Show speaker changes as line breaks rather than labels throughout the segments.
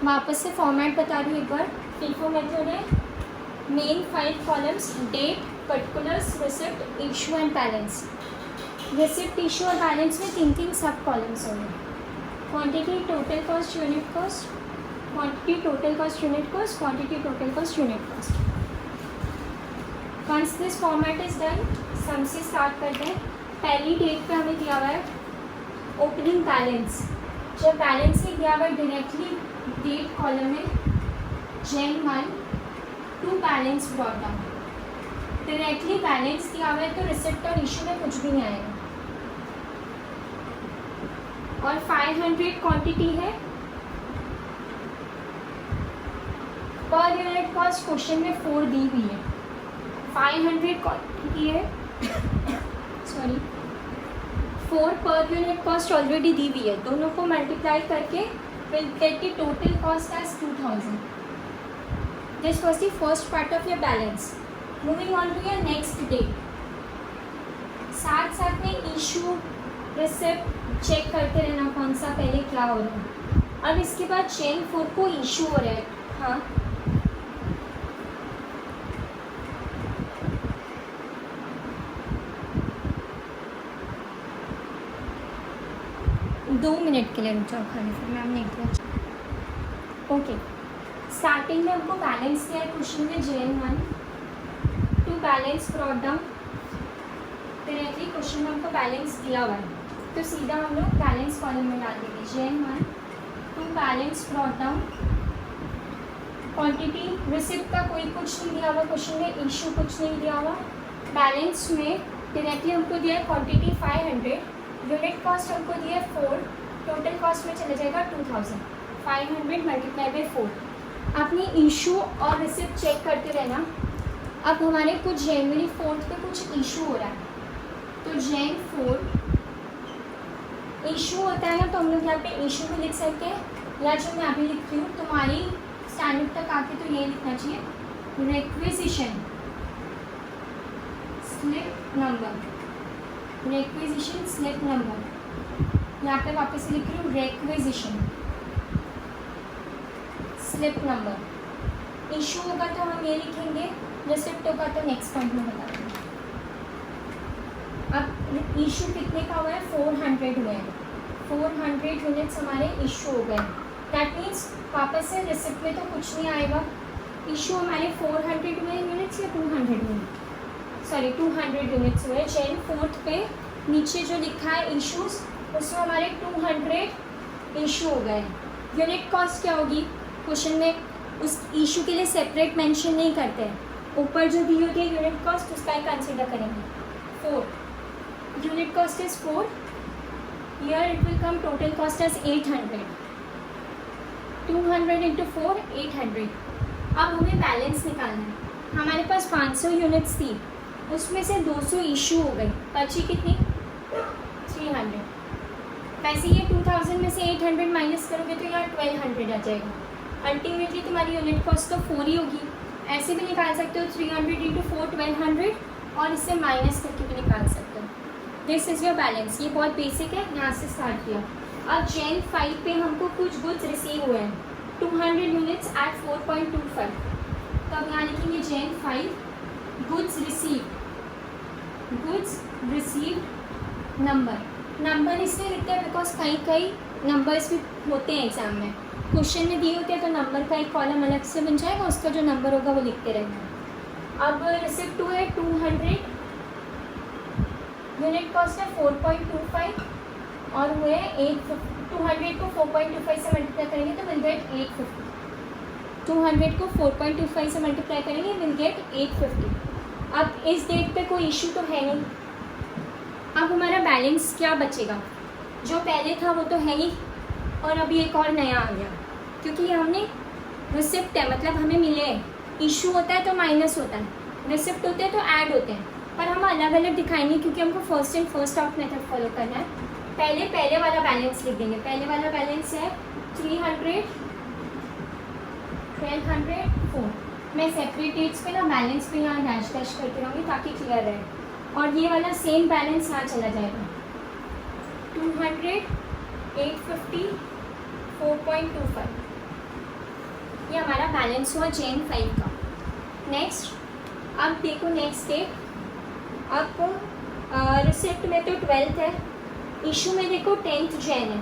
वापस से फॉर्मेट बता रही हूँ एक बार। फीफो मेथड है, main 5 columns, date, particulars, receipt, issue and balance. Receipt, issue और बैलेंस में 3 सब कॉलम्स होंगे। Quantity, total cost, unit cost, quantity, total cost, unit cost, quantity, total cost, unit cost. Once this format is done, sum से start करते हैं। पहली date पे हमें दिया हुआ है ओपनिंग बैलेंस। जब बैलेंस ही दिया हुआ है डायरेक्टली डेट कॉलम में Jan 1 to balance brought down. Directly balance दिया हुआ है तो रिसिप्ट और इशू में कुछ भी नहीं आएगा। और 500 क्वांटिटी है। पर यूनिट कॉस्ट क्वेश्चन में 4 दी हुई है। 500 क्वांटिटी है sorry 4 per unit cost already दी हुई है। दोनों को मल्टीप्लाई करके will get the total cost as 2000। This was the first part of your balance. Moving on to your next day. साथ साथ में इशू, रिसिप्ट चेक करते रहना कौन सा पहले क्या हो रहा है। अब इसके बाद Jan 4 को इशू हो रहा है। हाँ, दो मिनट के लिए रुक जाओ खाली, फिर मैम ने किया। ओके, स्टार्टिंग में हमको बैलेंस दिया है क्वेश्चन में Jan 1 to balance brought down. Directly question में हमको बैलेंस दिया हुआ है तो सीधा हम लोग बैलेंस कॉलम में डाल देंगे। Jan 1 to balance brought down. Quantity, receipt का कोई कुछ नहीं दिया हुआ क्वेश्चन में, इशू कुछ नहीं दिया हुआ। बैलेंस में डायरेक्टली हमको दिया है क्वांटिटी 500, यूनिट कॉस्ट हमको दिया है 4, टोटल कॉस्ट में चला जाएगा 2000। 500 मल्टीप्लाई बाई 4। अपनी इशू और रिसिप्ट चेक करते रहना। अब हमारे कुछ January 4 पे कुछ इशू हो रहा है तो Jan 4 इशू होता है ना, तो हम लोग यहाँ पे इशू भी लिख सकते हैं या जो मैं अभी लिख रही हूँ तुम्हारी स्टैंडर्ड तक आके तो ये लिखना चाहिए requisition slip number. Requisition slip number, यहाँ पे वापस से लिख रही हूँ रिक्विजिशन स्लिप नंबर। इशू होगा तो हम ये लिखेंगे, रिसिप्ट होगा तो नेक्स्ट पॉइंट में बता देंगे। अब इशू कितने का हुआ है? 400 हुए हैं। 400 यूनिट्स हमारे इशू हो गए। दैट मीन्स वापस से रिसिप्ट में तो कुछ नहीं आएगा। इशू हमारे 400 हुए यूनिट्स या 200 हुए, सॉरी 200 यूनिट्स हुए। Jan 4 पे नीचे जो लिखा है इशूज़ उसमें हमारे 200 इशू हो गए। यूनिट कॉस्ट क्या होगी क्वेश्चन में? उस इशू के लिए सेपरेट मेंशन नहीं करते हैं, ऊपर जो दी होती है यूनिट कॉस्ट उसका ही कंसिडर करेंगे। 4 unit cost is 4, here it will come total cost as 800। 200 into 4 800। अब हमें बैलेंस निकालना है। हमारे पास 500 यूनिट्स थी, उसमें से 200 इशू हो गई, बची कितनी? 300। वैसे ये 2000 में से 800 माइनस करोगे तो यहाँ 1200 आ जाएगा। अल्टीमेटली तुम्हारी यूनिट कॉस्ट तो 4 ही होगी। ऐसे भी निकाल सकते हो 300 इंटू 4 1200, और इससे माइनस करके भी निकाल सकते हो। This is your balance. ये बहुत बेसिक है, यहाँ से स्टार्ट किया। अब Jan 5 पे हमको कुछ गुड्स रिसीव हुए हैं 200 यूनिट्स एट 4.25। तो अब यहाँ लिखेंगे Jan 5 गुड्स रिसीव्ड नंबर इसलिए लिखते हैं बिकॉज कई नंबर्स भी होते हैं एग्जाम में। क्वेश्चन में दिए होते हैं तो नंबर का एक कॉलम अलग से बन जाएगा, उसका जो नंबर होगा वो लिखते रहना। अब रिसिप्ट हुए 200, यूनिट कॉस्ट है 4.25 और हुए 200 को 4.25 से मल्टीप्लाई करेंगे तो विल गेट 850। 200 को 4.25 से मल्टीप्लाई करेंगे विल गेट 850। अब इस डेट पे कोई इशू तो है नहीं। अब हमारा बैलेंस क्या बचेगा? जो पहले था वो तो है ही, और अभी एक और नया आ गया, क्योंकि हमने रिसिप्ट है मतलब हमें मिले। इशू होता है तो माइनस होता है, रिसिप्ट होते हैं तो ऐड होते हैं, पर हम अलग अलग दिखाएंगे क्योंकि हमको first in first out method follow करना है। पहले वाला बैलेंस लिख देंगे। पहले वाला बैलेंस है 300, 1200, 4। मैं सेपरेट डेट्स पे ना बैलेंस पे यहाँ डैश डैश करके रहूँगी ताकि क्लियर रहे। और ये वाला सेम बैलेंस यहाँ चला जाएगा 200, 850, 4.25। ये हमारा बैलेंस हुआ जैन 5 का। नेक्स्ट अब देखो नेक्स्ट डेट, अब रिसिप्ट में तो 12th है, इशू में देखो 10th जैन है,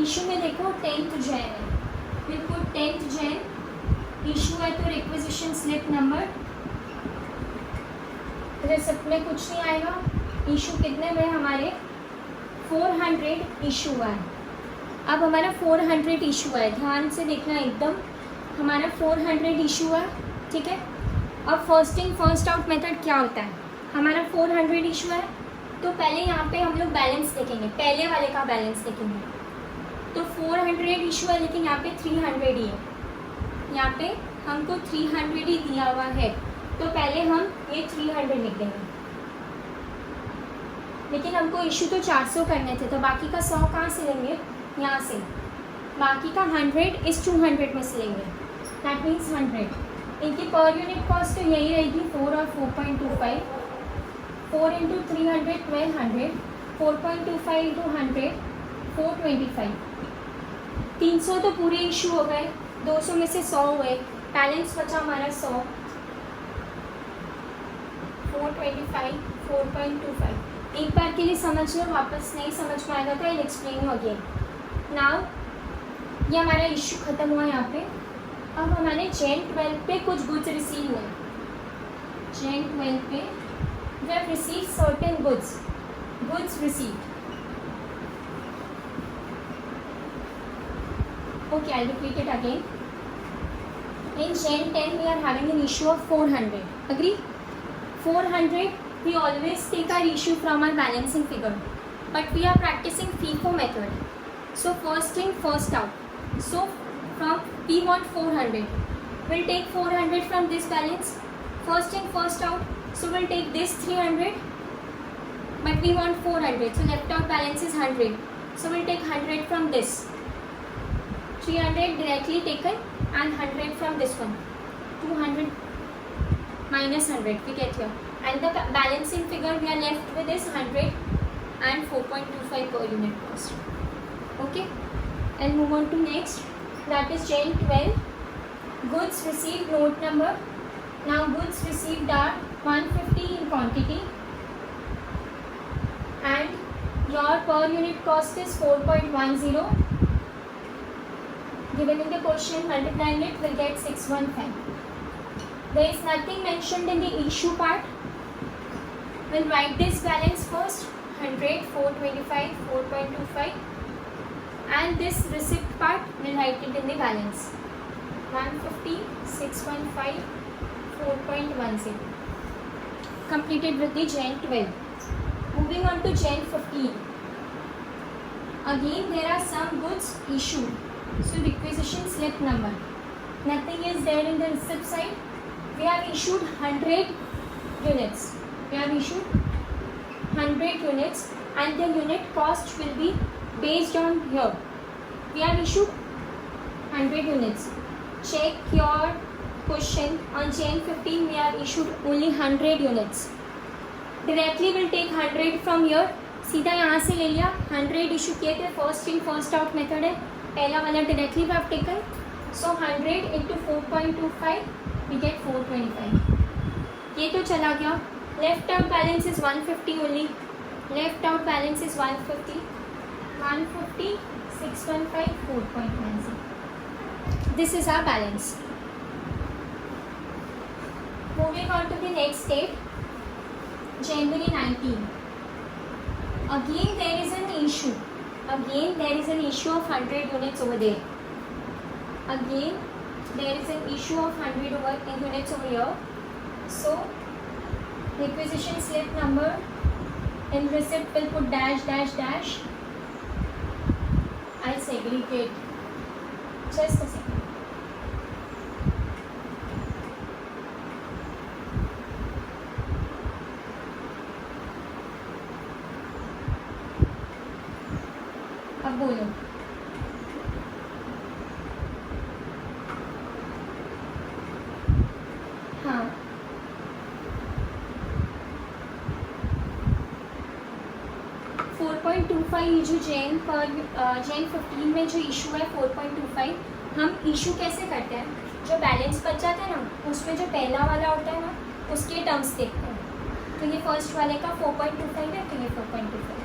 इशू में देखो 10th जैन है, बिल्कुल 10th जैन इशू है तो रिक्विजिशन स्लिप नंबर, रिसिप्ट में कुछ नहीं आएगा। इशू कितने में हमारे 400 इशू हुआ है। अब हमारा 400 इशू है, ध्यान से देखना एकदम, हमारा 400 इशू है, ठीक है। अब first in first out method क्या होता है, हमारा 400 इशू है तो पहले यहाँ पे हम लोग बैलेंस देखेंगे, पहले वाले का बैलेंस देखेंगे। तो 400 इशू है लेकिन यहाँ पे 300 ही है, यहाँ पे हमको 300 ही दिया हुआ है, तो पहले हम ये 300 लिख देंगे। लेकिन हमको इशू तो 400 करने थे, तो बाकी का 100 कहाँ से लेंगे, यहाँ से, बाकी का 100 इस 200 में से लेंगे, दैट मीन्स 100। इनकी पर यूनिट कॉस्ट तो यही रहेगी 4 और 4.25, 4 इंटू 300 1200, 4.25 इंटू 100 425। 300 तो पूरे इशू हो गए, 200 में से 100 हुए, बैलेंस बचा हमारा 100, 425 4.25। एक बार के लिए समझ लो, वापस नहीं समझ में आएगा तो आई एक्सप्लेन अगेन। नाउ ये हमारा इशू ख़त्म हुआ यहाँ पे। अब हमारे जैन 12 पे कुछ गुड्स रिसीव हुए, जैन 12 पे we have receive certain goods received. Okay, I'll repeat it again. In Gen 10, we are having an issue of 400. Agree? 400, we always take our issue from our balancing figure. But we are practicing FIFO method. So, first in, first out. So, we want 400. We'll take 400 from this balance. First in, first out. So, we'll take this 300. But we want 400. So, left out balance is 100. So, we'll take 100 from this. 300 directly taken and 100 from this one, 200 minus 100 we get here, and the balancing figure we are left with is 100 and 4.25 per unit cost. Okay, and move on to next, that is Gen 12, goods received note number. Now goods received are 150 in quantity and your per unit cost is 4.10. Given in the question, multiplying it will get 615. There is nothing mentioned in the issue part. We'll write this balance first, 100, 425, 4.25, and this receipt part we'll write it in the balance, 150, 615, 4.10. Completed with the Gen 12. Moving on to Gen 15. Again there are some goods issued. So requisition slip number, nothing is there in the receipt side. We have issued 100 units. We have issued 100 units and the unit cost will be based on here. We have issued 100 units. Check your question. On Gen 15 we have issued only 100 units. Directly we'll take 100 from here. सीधा यहाँ से ले लिया, 100 issue किए थे, first in first out method है, पहला वाला directly we have taken, so 100 into 4.25 we get 425। ये तो चला गया। Left out balance is 150 only, left out balance is 150, 615 4.10। This is our balance. Moving on to the next date, January 19. Again there is an issue. Again there is an issue of 100 units over there. Again there is an issue of 100 units over here. So requisition slip number, in receipt will put dash dash dash. I'll segregate. Just a second. अब बोलो। हाँ, ये जो जेन 15 में जो issue है 4.25, हम issue कैसे करते हैं, जो बैलेंस बच जाता है ना उसमें जो पहला वाला होता है ना उसके टर्म्स देखते हैं. तो ये फर्स्ट वाले का 4.25 है, तो ये 4.25.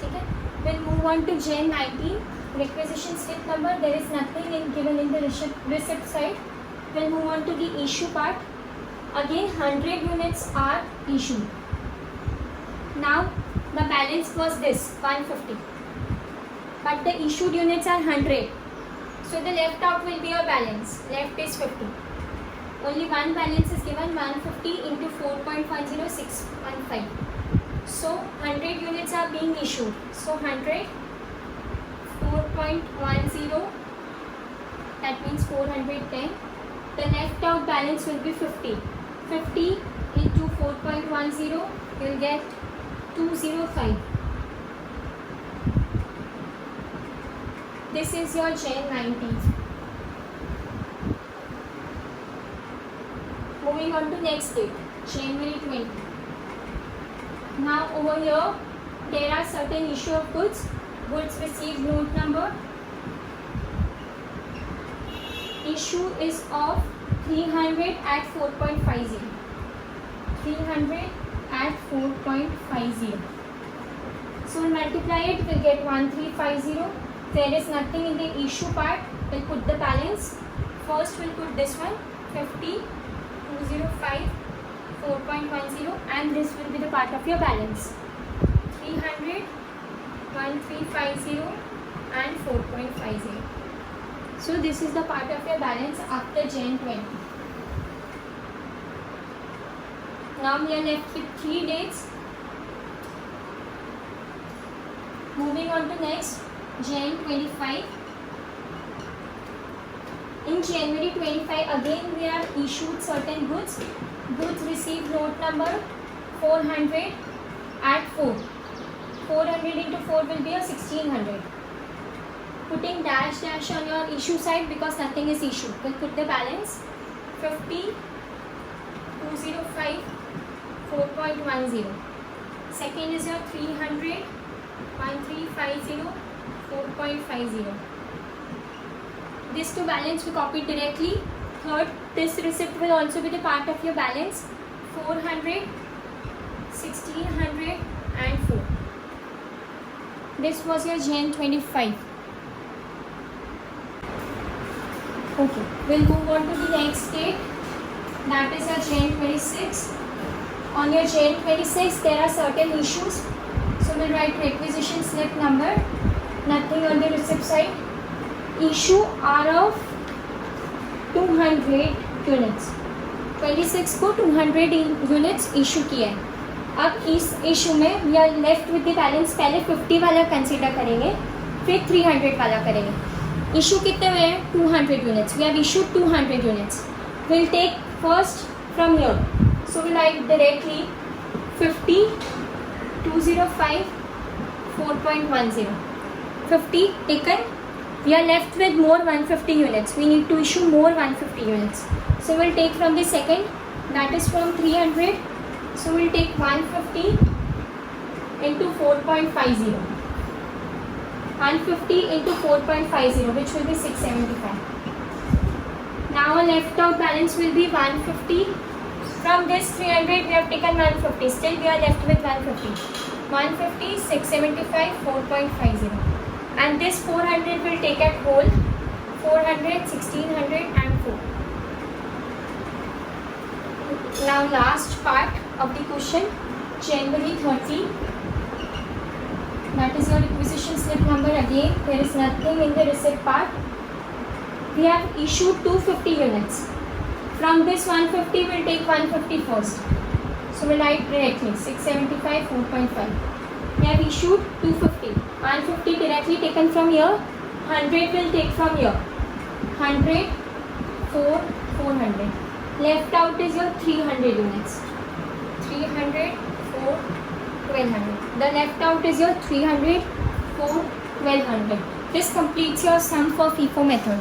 ठीक है. Will move on to Jan 19. Requisition slip number, there is nothing in given in the receipt side. Will move on to the issue part. Again 100 units are issued. Now the balance was this 150, but the issued units are 100, so the left out will be your balance. Left is 50. Only one balance is given, 150 into 4.10, 615. So 100 units are being issued. So 100 4.10, that means 410. The left out balance will be 50. 50 into 4.10, you will get 205. This is your Jan 19. Moving on to next date, January 20. Now over here there are certain issue of goods. Goods received note number. Issue is of 300 at 4.50. 300 at 4.50. So we'll multiply it, we'll get 1350. There is nothing in the issue part. We'll put the balance. First we'll put this one 50, 205, 4.10, and this will be the part of your balance. 300, 1350 and 4.50. So this is the part of your balance after Jan 20. Now we are left with 3 dates. Moving on to next, Jan 25. In January 25 again we are issued certain goods. Goods received note number 400 at 4. 400 into 4 will be a 1600. Putting dash dash on your issue side because nothing is issued. We'll put the balance 50, 205, 4.10. Second is your 300, 1350, 4.50. This to balance we copied directly. Third, this receipt will also be the part of your balance. 400, 1600 and 4. This was your Jan 25. Okay, we'll move on to the next date, that is your Jan 26. On your Jan 26 there are certain issues, so we'll write requisition slip number, nothing on the receipt side. Issue are of 200 units. 26 को 200 units issue किया है. अब इस issue में we are left with the balance. पहले 50 वाला consider करेंगे, फिर 300 वाला करेंगे. इशू कितने हुए हैं? 200 units. We have issued 200 units. We'll take first from here. So we'll write directly 50, 205, 4.10. 50 taken. We are left with more 150 units. We need to issue more 150 units. So we'll take from the second, that is from 300. So we'll take 150 into 4.50. 150 into 4.50, which will be 675. Now our left out balance will be 150. From this 300 we have taken 150. Still we are left with 150. 150, 675, 4.50. And this 400 will take at whole. 400, 1600 and 4. Now last part of the question, January 30. That is your requisition slip number again. There is nothing in the receipt part. We have issued 250 units. From this 150 we'll take 150 first. So we'll write directly 675, 4.5. We have issued 250. 150 directly taken from here. 100 will take from here. 100, 4, 400. Left out is your 300 units. 300, 4, 1200. The left out is your 300, 4, 1200. This completes your sum for FIFO method.